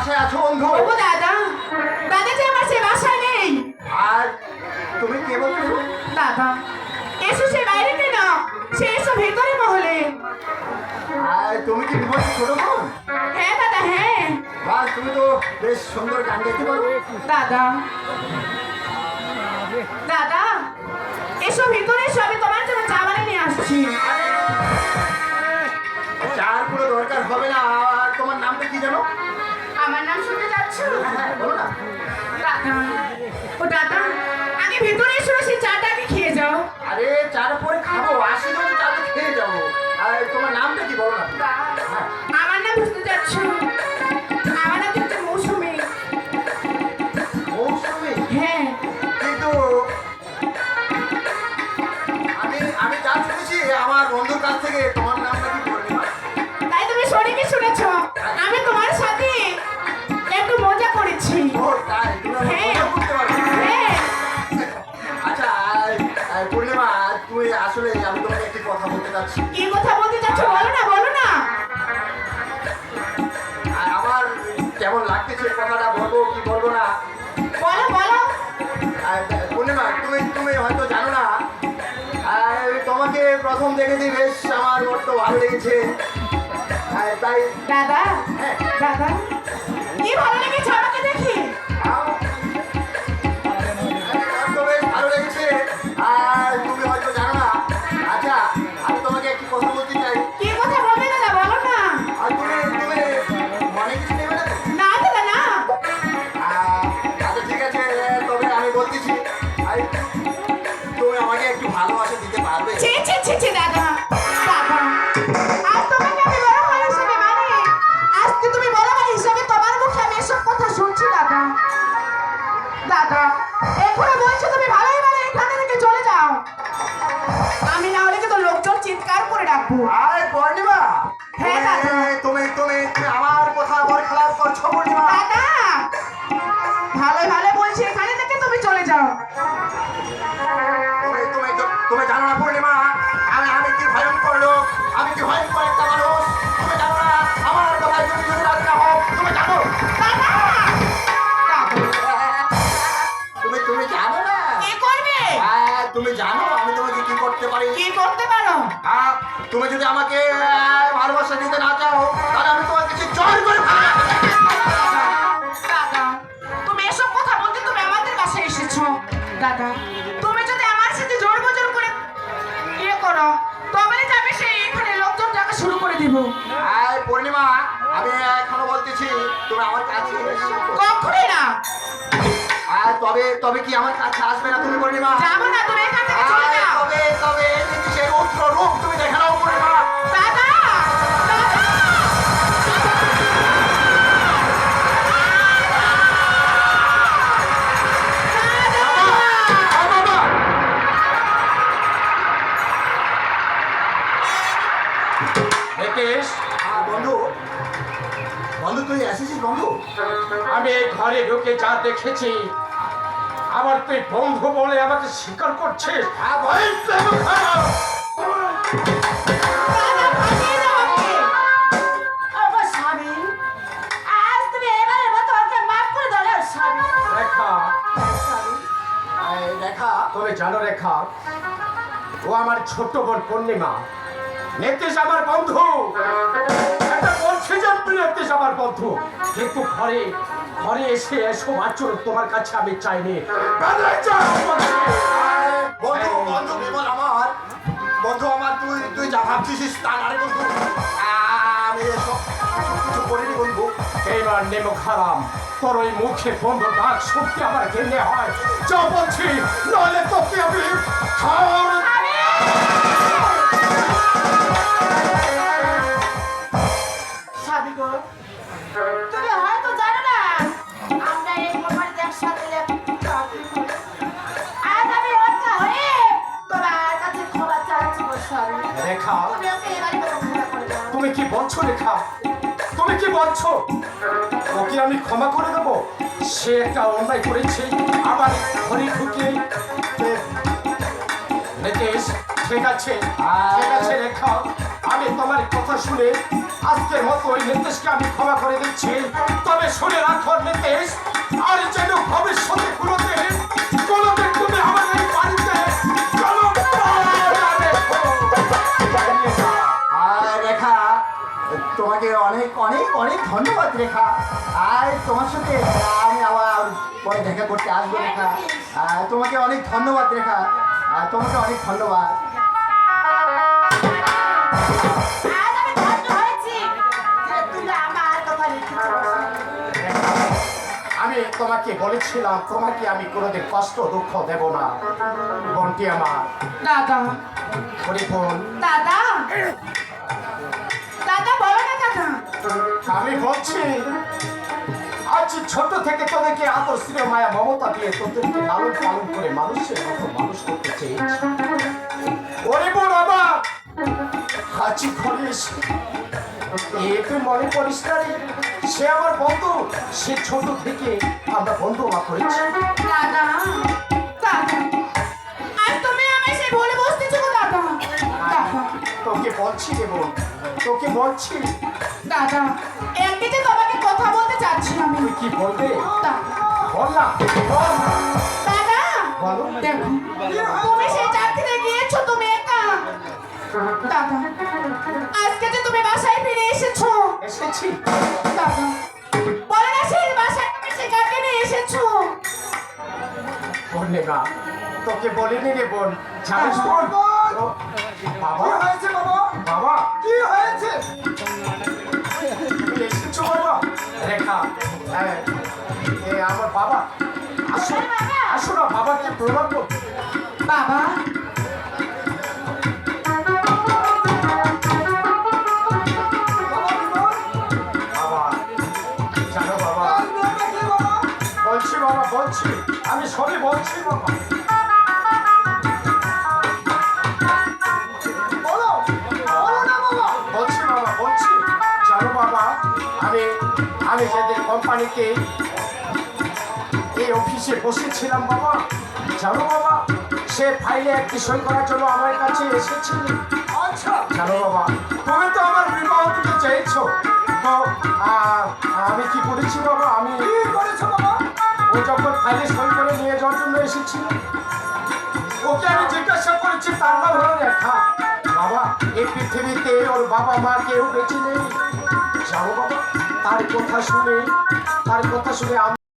বাসায় আছো বন্ধু? ও দাদা, দাদা যে আমার সে বাসায় নেই। আর তুমি কে বলছো? দাদা এসো, সে বাইরে কেন, সে এসো ভেতরে মহলে। আর তুমি কি বিপদ ছোট বোন? হ্যাঁ দাদা, হ্যাঁ। বাহ, তুমি তো বেশ সুন্দর গান গাইতে পারো। দাদা, দাদা এসো ভিতরে এসো, আমি তোমার জন্য চা বানিয়ে নিয়ে আসছি। চার কোনো দরকার হবে না। আর তোমার নামটা কি জানো? আমার নাম শুনতে যাচ্ছ? হ্যাঁ, বলো না। দাদা, ও দাদা আগে ভিতরে এসো, সেই চাটা আগে খেয়ে যাও। আরে চার পরে খাবো, আসি যখন চাটা খেয়ে যাবো। আর তোমার নামটা কি বলো না? হ্যাঁ। আমার নাম শুনতে যাচ্ছ? আমার নাম হচ্ছে মৌসুমী। মৌসুমী? হ্যাঁ। কিন্তু আমি যা শুনেছি আমার বন্ধুর কাছ থেকে, তোমার নামটা কি পূর্ণিমা। তাই তুমি সঠিকই শুনেছ, আমি তোমার সাথে একটু মজা করেছি। ও তাই? তুমি আমার হ্যাঁ। মজা করতে পারো? হ্যাঁ। আচ্ছা পূর্ণিমা, তুমি আসলে আমি তোমাকে একটি কথা বলতে চাচ্ছি। কি কথা বলতে চাচ্ছ বলো না, বলো না। আর আমার কেমন লাগতেছে কথাটা, বলবো কি বলবো না। বলো বলো। আর পূর্ণিমা, তুমি হয়তো জানো না, আর তোমাকে প্রথম দেখেছি বেশ আমার বড্ড ভালো লেগেছে। আর তাই দাদা, হ্যাঁ, দাদা কি ভালো লেগেছে আমাকে দেখি। আমার তো বেশ ভালো লেগেছে। আর তুমি হয়তো জানো না। আচ্ছা, আমি তোমাকে একটি কথা বলতে চাই। কি কথা বলবে দাদা, বলো না। আর তুমি মনে কিছু নেবে না তো? না দাদা না। আচ্ছা ঠিক আছে, তবে আমি বলতেছি, আর তুমি আমাকে একটু ভালোবাসা দিতে পারবে? ছি ছি ছি ছি দাদা, দাদা আজ তোমাকে আমি বড় ভাই হিসেবে মানি, আজকে তুমি বড় ভাই হিসেবে তোমার মুখে আমি এসব কথা শুনছি দাদা। দাদা এখনো বলছো তুমি ভালোই ভালো এখান থেকে চলে যাও, আমি না হলে কিন্তু লোকজন চিৎকার করে ডাকবো। আরে পূর্ণিমা, হ্যাঁ, দাদা। তুমি আমার কথা বড় খারাপ করছো পূর্ণিমা। দাদা ভালোই ভালো বলছি, এখানে থেকে তুমি চলে যাও। তুমি জানো না পূর্ণিমা, আমি কি ভয়ঙ্কর লোক, আমি কি ভয়ঙ্কর একটা মানুষ। তুমি জানো না আমার কথায় তুমি যদি রাজি না হও, তুমি জানো। দাদা, তুমি জানো না। কি করবে? তুমি জানো আমি তোমাকে কি করতে পারি। কি করতে পারো? তুমি যদি আমাকে ভালোবাসা দিতে না চাও, তাহলে আমি তোমার কিছু জোর করে ফেলবো। দাদা তুমি এসব কথা বলতে তুমি আমাদের বাসায় এসেছো। দাদা তুমি যদি আমার সাথে জোর বজর করে ইয়ে করো, তবে যাবে সেই এখানে লোকজন ডাকা শুরু করে দিব। পূর্ণিমা, আমি এখনো বলতেছি তুমি আমার কাছে এসো। কখনোই না। তবে কি আমার কাছে আসবে না তুমি পূর্ণিমা? যাবো না, তুমি এখান থেকে চলে যাও। তবে সেই উত্তর রূপ তুমি দেখে নাও পূর্ণিমা। দাদা, দাদা বন্ধু, তুই এসেছিস বন্ধু? আমি এই ঘরে ঢুকে যা দেখেছি, আমার তুই বন্ধু বলে আমাকে স্বীকার করছিস? দেখা তবে জানো রেখা, ও আমার ছোট বোন পূর্ণিমা, নীতিশ আমার বন্ধু। এটা বলছে যে নীতিশ আমার বন্ধু, কিন্তু ঘরে এসে এসব আচরণ তোমার কাছে আমি চাইনি। বন্ধু বিমল আমার বন্ধু, আমার তুই যা ভাবছিস তা না রে বন্ধু। আমি এসব কিছু করিনি বন্ধু। এইবার নেমো খারাম, তোর ওই মুখে বন্ধ ডাক সত্যি আমার ঘেন্নে হয়। যা বলছি, নইলে তোকে আমি তুমি হয়তো জানো না, আমরা এই কোম্পানিতে একসাথে চাকরি করি। আজ আমি লজ্জা হয়ে তোমার কাছে ক্ষমা চাচ্ছি গো স্বামী। রেখা, তুমি ওকে এবারে ক্ষমা করে দাও। তুমি কি বলছো রেখা? তুমি কি বলছো? ওকে আমি ক্ষমা করে দেবো? সে একটা অন্যায় করেছে, আবার ঘরে ঢুকে। নীতিশ, ঠিক আছে রেখা, আমি তোমার কথা শুনে আজকের মতো ওই নীতিশকে আমি ক্ষমা করে দিচ্ছি। তবে শুনে রাখো নিতেশ, আর যেন ভবিষ্যতে কোনোদিন তুমি আমার এই বাড়িতে জন্ম না দেখো। আর রেখা, তোমাকে অনেক অনেক অনেক ধন্যবাদ রেখা। আর তোমার সাথে আমি আবার পরে দেখা করতে আসবো রেখা। তোমাকে অনেক ধন্যবাদ রেখা, তোমাকে অনেক ধন্যবাদ। আজ আমি ধন্য হয়েছি যে তুমি আমার কথা রেখেছো। আমি তোমাকে বলেছিলাম তোমাকে আমি কোনোদিন কষ্ট দুঃখ দেব না। বোনটি আমার দাদা, হরিবোন, দাদা, দাদা বলো না দাদা। আমি বলছি আজ ছোট থেকে তোদেরকে আদর স্নেহ মায়া মমতা দিয়ে তোদেরকে লালন পালন করে মানুষের মতো মানুষ করতে চেয়েছি। হরিবোন আমার হাঁচি ঘরে এসে তুই মনে করিস না রে, সে আমার বন্ধু, সে ছোট থেকে আমরা বন্ধু মা করেছি। দাদা, দাদা, আজ তুমি আমায় সে বলে বসতেছো গো দাদা। দাদা, তোকে বলছি রে বোন, তোকে বলছি। দাদা, একদিকে তোমাকে কথা বলতে চাচ্ছি আমি। তুই কি বলবে দাদা, বল না, বল। দাদা, বলো। দেখো তুমি সেই চাকরিতে গিয়েছো, তুমি একা। দাদা, আজকে যে তুমি বাসায় ফিরে এসেছো। এসেছি। দাদা, বলো না সেই বাসায় তুমি সে কাকে নিয়ে এসেছো। বললে না, তোকে বলিনি রে বোন, জানিস বোন? ও, বাবা হয়েছে বাবা? বাবা কি হয়েছে? তুমি এসেছো বাবা? রেখা, হ্যাঁ, এ আমার বাবা। আসো, আসো না, বাবাকে প্রণাম করো। বাবা, বাবা, জানো বাবা, বলছি বাবা, বলছি, আমি সবই বলছি বাবা। বলো, বলো না বাবা। বলছি বাবা, বলছি, জানো বাবা, আমি যাদের কোম্পানিতে এই অফিসে বসেছিলাম বাবা, জানো বাবা, সে ফাইলে একটি সই করার জন্য আমার কাছে এসেছিল। আচ্ছা, জানো বাবা, তুমি তো আমার বিবাহ দিতে চেয়েছো, তো আমি কি করেছি বাবা? আমি কি করেছো বাবা? ও যখন ফাইলে সই করে নিয়ে যাওয়ার জন্য এসেছিল, ওকে আমি জিজ্ঞাসা করেছি তার নাম হলো রেখা। বাবা, এই পৃথিবীতে ওর বাবা মা কেউ বেঁচে নেই। জানো বাবা, তার কথা শুনে আমি